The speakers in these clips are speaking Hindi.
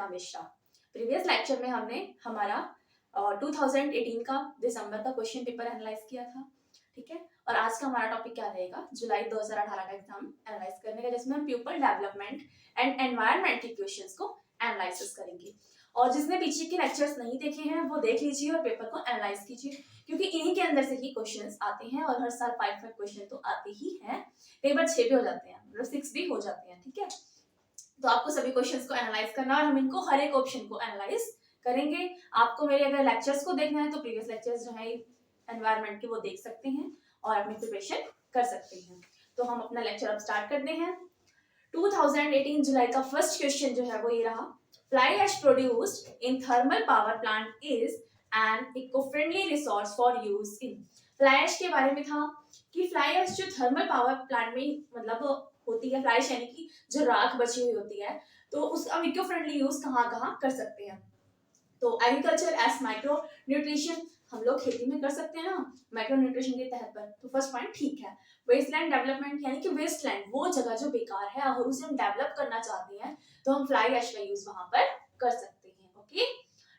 अर्चना मिश्रा। प्रीवियस लेक्चर में हमने हमारा 2018 का दिसंबर का क्वेश्चन पेपर एनालाइज किया था, ठीक है। और आज का हमारा टॉपिक क्या रहेगा, जुलाई 2018 का एग्जाम एनालाइज करने का, जिसमें हम पीपल डेवलपमेंट एंड एनवायरमेंट के क्वेश्चंस को एनालाइसिस करेंगे। और जिसने पीछे के लेक्चर्स नहीं देखे हैं वो देख लीजिए और पेपर को एनालाइज कीजिए, क्योंकि इन्हीं के अंदर से ही क्वेश्चंस आते हैं। और हर साल 5 क्वेश्चन तो आते ही हैं, कई बार 6 भी हो जाते हैं, मतलब 6 भी हो जाते हैं, ठीक है। तो आपको सभी क्वेश्चंस को एनालाइज करना है और हम इनको हर एक ऑप्शन को एनालाइज करेंगे। आपको मेरे अगर लेक्चर्स को देखना है तो प्रीवियस लेक्चर्स जो है एनवायरनमेंट के वो देख सकते हैं और अपनी प्रिपरेशन कर सकते हैं। तो हम अपना लेक्चर अब स्टार्ट करते हैं। 2018 जुलाई का फर्स्ट क्वेश्चन जो है वो ये रहा, fly ash produced in thermal power plant is an eco-friendly resource for use in. Fly ash के बारे में था कि फ्लाई एश जो थर्मल पावर प्लांट में मतलब होती है, फ्लाई एश यानी कि जो राख बची हुई होती है, तो उसका इको फ्रेंडली यूज कहाँ कहाँ कर सकते हैं। तो एग्रीकल्चर एज माइक्रो न्यूट्रिशन, हम लोग खेती में कर सकते हैं ना माइक्रो न्यूट्रिशन के तहत पर, तो फर्स्ट पॉइंट ठीक है। वेस्टलैंड डेवलपमेंट यानी कि वेस्टलैंड वो जगह जो बेकार है और उसे हम डेवलप करना चाहते हैं, तो हम फ्लाई ऐश का यूज वहां पर कर सकते हैं। Okay.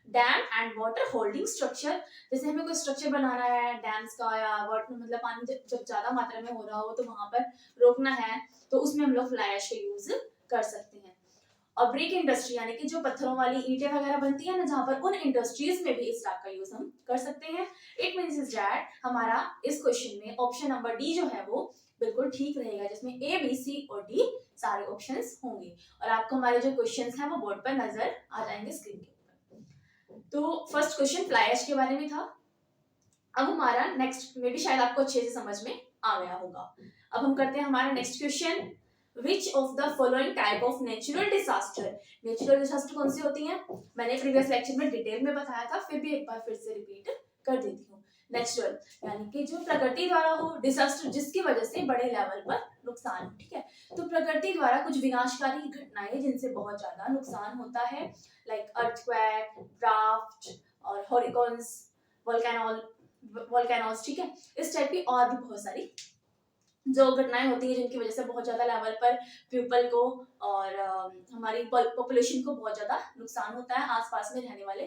Dam and water holding structure, जैसे हमें कोई स्ट्रक्चर बनाना है डैम्स का या वाटर मतलब पानी जब ज्यादा मात्रा में हो रहा हो तो वहां पर रोकना है, तो उसमें हम लोग फ्लाई ऐश का यूज कर सकते हैं। और ब्रिक इंडस्ट्री यानी कि जो पत्थरों वाली ईंटें वगैरह बनती है ना, जहां पर उन इंडस्ट्रीज में भी इस टाइप का यूज हम कर सकते हैं। इट मींस इज दैट हमारा इस क्वेश्चन में ऑप्शन नंबर डी जो है वो बिल्कुल ठीक रहेगा, जिसमें ए बी सी और डी सारे ऑप्शंस होंगे। और आपको हमारे जो क्वेश्चंस हैं वो बोर्ड पर नजर आ जाएंगे स्क्रीन के ऊपर। तो फर्स्ट क्वेश्चन फ्लाई ऐश के बारे में था। अब हमारा नेक्स्ट में भी शायद आपको अच्छे से समझ में आ गया होगा। अब हम करते हैं हमारा next question, Which of the following type of natural disaster? Natural disaster कौन सी होती हैं? मैंने प्रीवियस लेक्चर में डिटेल में बताया था, फिर भी एक बार फिर से रिपीट कर देती हूँ। नेचुरल यानी कि जो प्रकृति द्वारा हो, डिजास्टर जिसकी वजह से बड़े लेवल पर नुकसान हो, ठीक है। तो प्रकृति द्वारा कुछ विनाशकारी घटनाएं जिनसे बहुत ज्यादा नुकसान होता है, लाइक अर्थक्वेक, ड्राफ्ट और हॉरिकॉन्स, वोल्केनोस, ठीक है। इस टाइप की और भी बहुत सारी जो घटनाएं होती है जिनकी वजह से बहुत ज्यादा लेवल पर पीपल को और हमारी पॉपुलेशन को बहुत ज्यादा नुकसान होता है, आसपास में रहने वाले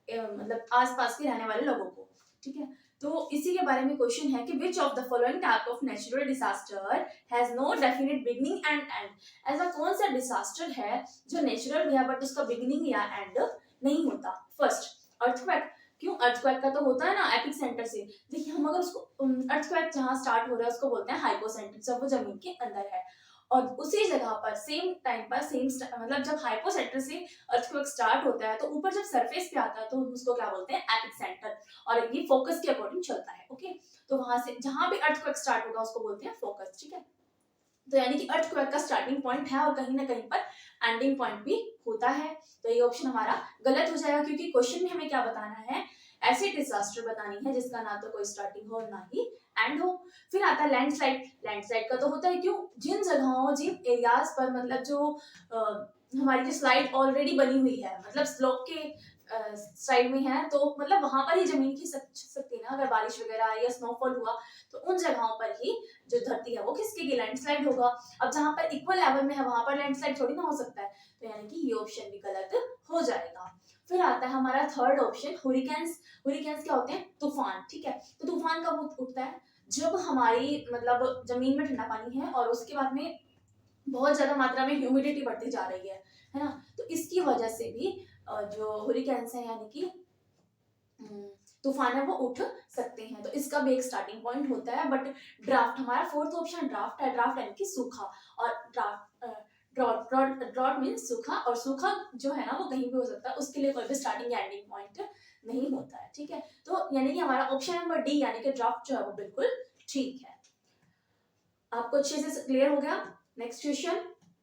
मतलब आसपास के रहने वाले लोगों को, ठीक है। तो इसी के बारे में क्वेश्चन है कि which of the following type of natural disaster has no definite beginning and end. ऐसा कौन सा डिजास्टर है जो नेचुरल भी है बट उसका बिगिनिंग या एंड नहीं होता। फर्स्ट अर्थक्वेक, क्यों अर्थक्वेक का तो होता है ना एपिक सेंटर से। देखिए हम अगर उसको अर्थक्वेक जहां स्टार्ट हो रहा है उसको बोलते हैं हाइपोसेंटर, जब वो जमीन के अंदर है। और उसी जगह पर सेम टाइम पर मतलब जब हाइपोसेंटर से अर्थक्वेक स्टार्ट होता है तो ऊपर जब सरफेस पे आता है तो उसको क्या बोलते हैं एपिक सेंटर, और ये फोकस के अकॉर्डिंग चलता है। ओके। तो वहां से जहां भी अर्थक्वेक स्टार्ट होगा उसको बोलते हैं फोकस, ठीक है। तो यानी कि अर्थक्वेक का स्टार्टिंग पॉइंट है और कहीं ना कहीं पर एंडिंग पॉइंट भी होता है। तो ये ऑप्शन हमारा गलत हो जाएगा, क्योंकि क्वेश्चन में हमें क्या बताना है, ऐसी डिजास्टर बतानी है जिसका ना तो कोई स्टार्टिंग हो ना ही एंड हो। फिर आता है लैंडस्लाइड। लैंडस्लाइड का तो होता है क्यों, जिन जगहों जिन एरियाज पर मतलब जो हमारी जो स्लाइड ऑलरेडी बनी हुई है, मतलब स्लोप के साइड में है, तो मतलब वहां पर ही जमीन खिसक सकती है ना, अगर बारिश वगैरह आई या स्नोफॉल हुआ तो उन जगहों पर ही जो धरती है वो खिसकेगी, लैंडस्लाइड होगा। अब जहां पर इक्वल लेवल में है वहां पर लैंडस्लाइड थोड़ी ना हो सकता है, तो यानी कि ये ऑप्शन भी गलत हो जाएगा। फिर आता है हमारा थर्ड ऑप्शन हुरिकेन्स। हुरिकेन्स क्या होते हैं, तूफान, ठीक है। तो तूफान कब उठता है, जब हमारी मतलब जमीन में ठंडा पानी है और उसके बाद में बहुत ज्यादा मात्रा में ह्यूमिडिटी बढ़ती जा रही है ना। तो इसकी वजह से भी जो हुरिकेन्स है यानी कि तूफान है वो उठ सकते हैं। तो इसका भी एक स्टार्टिंग पॉइंट होता है। बट ड्राफ्ट, हमारा फोर्थ ऑप्शन ड्राफ्ट है। ड्राफ्ट यानी कि सूखा, और ड्रॉट मीन्स सूखा, और सूखा जो है ना वो कहीं भी हो सकता है, उसके लिए कोई भी स्टार्टिंग एंडिंग पॉइंट नहीं होता है, ठीक है। तो यानी कि हमारा ऑप्शन नंबर डी यानी कि ड्राफ्ट जो है वो बिल्कुल ठीक है। आपको अच्छे से क्लियर हो गया। Next question,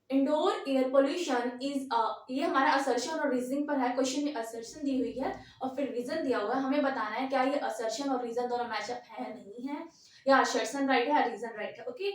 indoor air pollution is ये हमारा असर्शन और रीजनिंग पर है। क्वेश्चन में असर्शन दी हुई है और फिर रीजन दिया हुआ है, हमें बताना है क्या ये असर्शन और रीजन दोनों मैचअप है नहीं है, या असर्शन राइट है या रीजन राइट है। ओके।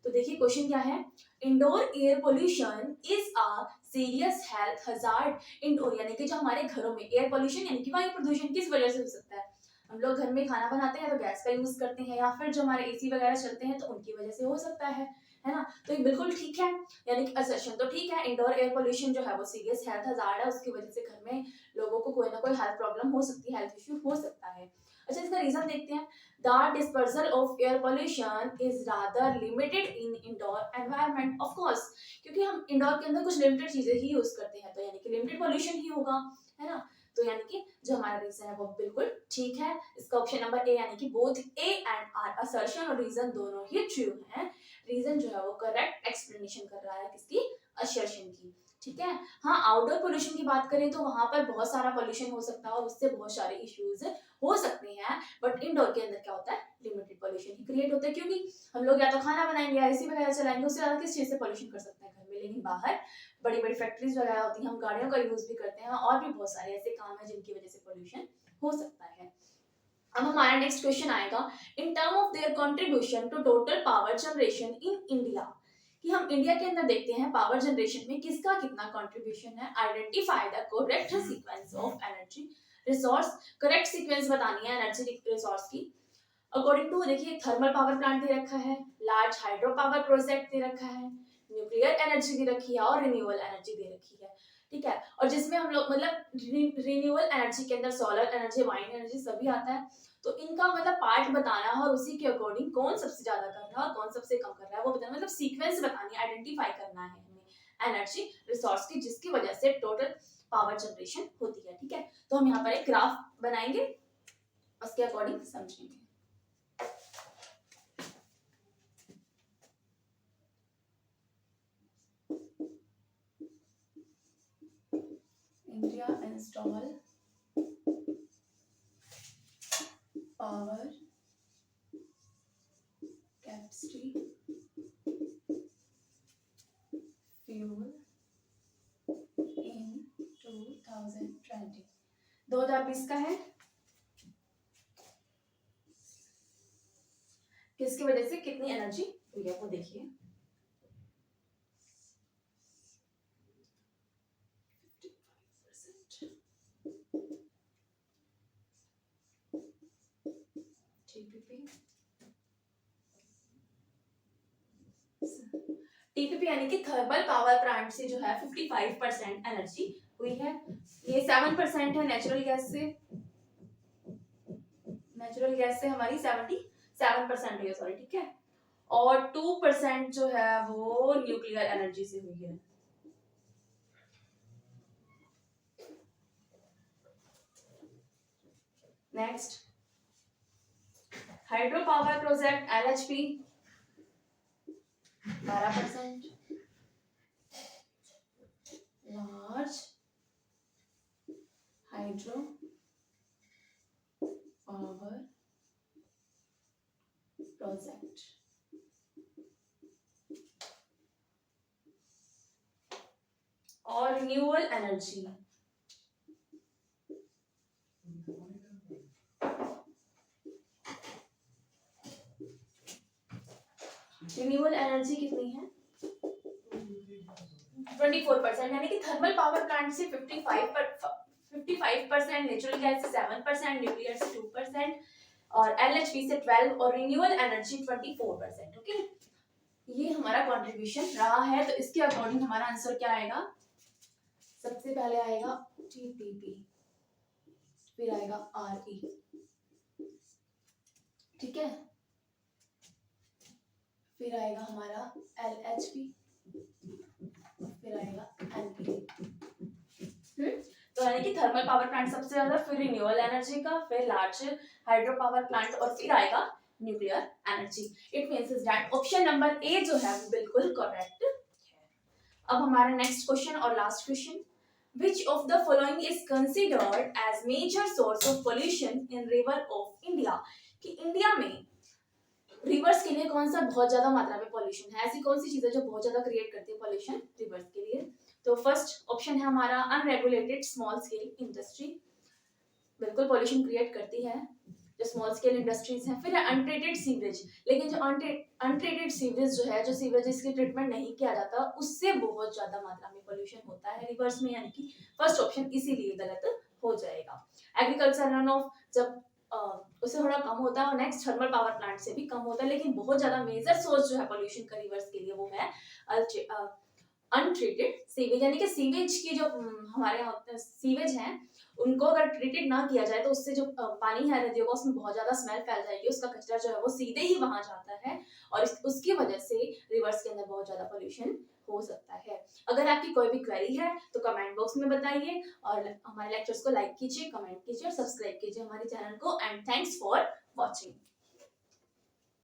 तो देखिए क्वेश्चन क्या है, indoor air pollution is a serious health hazard. Indoor यानी कि जो हमारे घरों में, एयर पोल्यूशन यानी कि वायु प्रदूषण किस वजह से हो सकता है, हम लोग घर में खाना बनाते हैं तो गैस का यूज करते हैं, या फिर जो हमारे एसी वगैरह चलते हैं तो उनकी वजह से हो सकता है, है ना। तो ये बिल्कुल ठीक है, यानी कि असर्शन तो ठीक है। इंडोर एयर पोल्यूशन जो है वो सीरियस हेल्थ हजार्ड है, उसकी वजह से घर में लोगों को कोई ना कोई हेल्थ प्रॉब्लम हो सकती है, हेल्थ इश्यू हो सकता है। अच्छा, इसका रीजन देखते हैं। The dispersal of air pollution is rather limited in indoor environment, of course, क्योंकि हम इंडोर के अंदर कुछ लिमिटेड चीजें ही यूज करते हैं, तो यानी कि लिमिटेड पोल्यूशन ही होगा, है ना। तो यानी कि जो हमारा रीजन है वो बिल्कुल ठीक है। इसका ऑप्शन नंबर ए, यानी कि both A and R, assertion और रीजन दोनों ही ट्रू हैं। रीजन जो है वो करेक्ट एक्सप्लेनेशन कर रहा है किसकी, असर्शन की, ठीक है। हाँ, आउटडोर पोल्यूशन की बात करें तो वहां पर बहुत सारा पोल्यूशन हो सकता है और उससे बहुत सारे इश्यूज हो सकते हैं, बट इंडोर के अंदर क्या होता है, लिमिटेड पोल्यूशन ही क्रिएट होता है, क्योंकि हम लोग या तो खाना बनाएंगे या एसी वगैरह चलाएंगे, उससे ज्यादा किस चीज से पोल्यूशन कर सकते हैं घर में। लेकिन बाहर बड़ी बड़ी फैक्ट्रीज वगैरह होती हैं, हम गाड़ियों का यूज भी करते हैं, और भी बहुत सारे ऐसे काम है जिनकी वजह से पोल्यूशन हो सकता है। अब हमारा नेक्स्ट क्वेश्चन आएगा, in term of their contribution to total power generation in India, कि हम इंडिया के अंदर देखते हैं पावर जनरेशन में किसका कितना कंट्रीब्यूशन है। Identify the correct sequence of energy resource, correct sequence बतानी है एनर्जी रिसोर्स की। अकॉर्डिंग टू, देखिए, थर्मल पावर प्लांट दे रखा है, लार्ज हाइड्रो पावर प्रोजेक्ट दे रखा है, न्यूक्लियर एनर्जी दे रखी है और रिन्यूएबल एनर्जी दे रखी है, ठीक है। और जिसमें हम लोग मतलब रिन्यूएबल एनर्जी के अंदर सोलर एनर्जी, वाइंड एनर्जी सभी आता है, तो इनका मतलब पार्ट बताना है और उसी के अकॉर्डिंग कौन सबसे ज्यादा कर रहा है और कौन सबसे कम कर रहा है वो बताना, मतलब सीक्वेंस बतानी है, आइडेंटिफाई करना है हमें एनर्जी रिसोर्स की, जिसकी वजह से टोटल पावर जनरेशन होती है, ठीक है। तो हम यहाँ पर एक ग्राफ बनाएंगे, उसके अकॉर्डिंग समझेंगे। India install power capacity fuel in 2020, 2020 का है, किसकी वजह से कितनी एनर्जी हुई है वो देखिए। टीपीपी यानी कि थर्मल पावर प्लांट से जो है 55% एनर्जी हुई है। ये 7% है नेचुरल गैस से, नेचुरल गैस से हमारी 77% हुई है, सॉरी, ठीक है। और 2% जो है वो न्यूक्लियर एनर्जी से हुई है। Next, hydro power project LHP 12%, large hydro power project, और रिन्यूएबल एनर्जी रिन्यूएबल एनर्जी कितनी है, 24%, यानी कि थर्मल पावर प्लांट से 55%, नेचुरल गैस से 7%, न्यूक्लियर से 2% और एलएचपी से 12% और रिन्यूएबल एनर्जी 24%, ओके। ये हमारा कंट्रीब्यूशन रहा है, तो इसके अकॉर्डिंग हमारा आंसर क्या आएगा, सबसे पहले आएगा टीपीपी, फिर आएगा आरई, ठीक है, फिर आएगा हमारा एलएचपी, फिर आएगा एनपीवी। तो यानी कि थर्मल पावर प्लांट सबसे ज्यादा, फिर रिन्यूएबल एनर्जी का, फिर लार्ज हाइड्रो पावर प्लांट और फिर आएगा nuclear energy. It means that option number A जो है वो बिल्कुल करेक्ट है। अब हमारा नेक्स्ट क्वेश्चन और last question, which of the following is considered as major source of pollution in river of India, कि इंडिया में रिवर्स के लिए कौन सा बहुत ज्यादा मात्रा में पॉल्यूशन है, ऐसी कौन सी चीजें जो बहुत ज्यादा क्रिएट करती है पॉल्यूशन रिवर्स के लिए। तो फर्स्ट ऑप्शन है हमारा अनरेगुलेटेड स्मॉल स्केल इंडस्ट्री, बिल्कुल पॉल्यूशन क्रिएट करती है जो स्मॉल स्केल इंडस्ट्रीज हैं। फिर है अनट्रीटेड सीवरेज, लेकिन जो अनट्रीटेड सीवरेज जो है, जो सीवरेज इसकी ट्रीटमेंट नहीं किया जाता, उससे बहुत ज्यादा मात्रा में पॉल्यूशन होता है रिवर्स में, यानी कि फर्स्ट ऑप्शन इसीलिए गलत हो जाएगा। एग्रीकल्चर रन ऑफ, जब उससे थोड़ा कम होता है, और नेक्स्ट थर्मल पावर प्लांट से भी कम होता है, लेकिन बहुत ज्यादा मेजर सोर्स जो है पोल्यूशन का रिवर्स के लिए वो है अनट्रीटेड सीवेज, यानी कि सीवेज की जो हमारे यहाँ सीवेज हैं उनको अगर ट्रीटेड ना किया जाए तो उससे जो पानी है नदियों का उसमें बहुत ज्यादा स्मेल फैल जाएगी, उसका कचरा जो है वो सीधे ही वहां जाता है और उसकी वजह से रिवर्स के अंदर बहुत ज्यादा पोल्यूशन हो सकता है। अगर आपकी कोई भी क्वेरी है तो कमेंट बॉक्स में बताइए, और हमारे लेक्चर्स को लाइक कीजिए, कमेंट कीजिए और सब्सक्राइब कीजिए हमारे चैनल को। And thanks for watching.